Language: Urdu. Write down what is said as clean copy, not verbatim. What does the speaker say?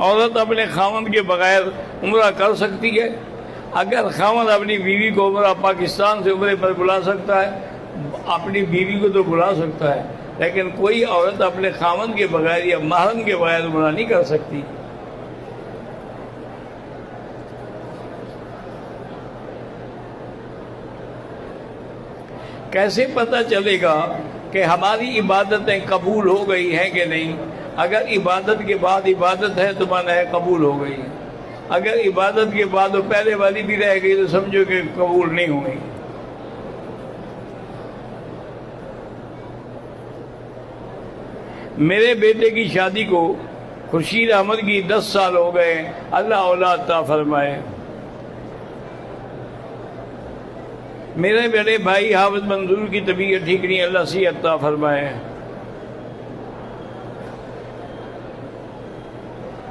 عورت اپنے خاوند کے بغیر عمرہ کر سکتی ہے؟ اگر خاوند اپنی بیوی کو عمرہ پاکستان سے عمرے پر بلا سکتا ہے، اپنی بیوی کو تو بلا سکتا ہے، لیکن کوئی عورت اپنے خاوند کے بغیر یا محرم کے بغیر عمرہ نہیں کر سکتی۔ کیسے پتہ چلے گا کہ ہماری عبادتیں قبول ہو گئی ہیں کہ نہیں؟ اگر عبادت کے بعد عبادت ہے تو مانا ہے قبول ہو گئی، اگر عبادت کے بعد وہ پہلے والی بھی رہ گئی تو سمجھو کہ قبول نہیں ہوئی۔ میرے بیٹے کی شادی کو خورشید احمد کی 10 سال ہو گئے، اللہ اولاد عطا فرمائے۔ میرے بڑے بھائی حافظ منظور کی طبیعت ٹھیک نہیں، اللہ صحت عطا فرمائے۔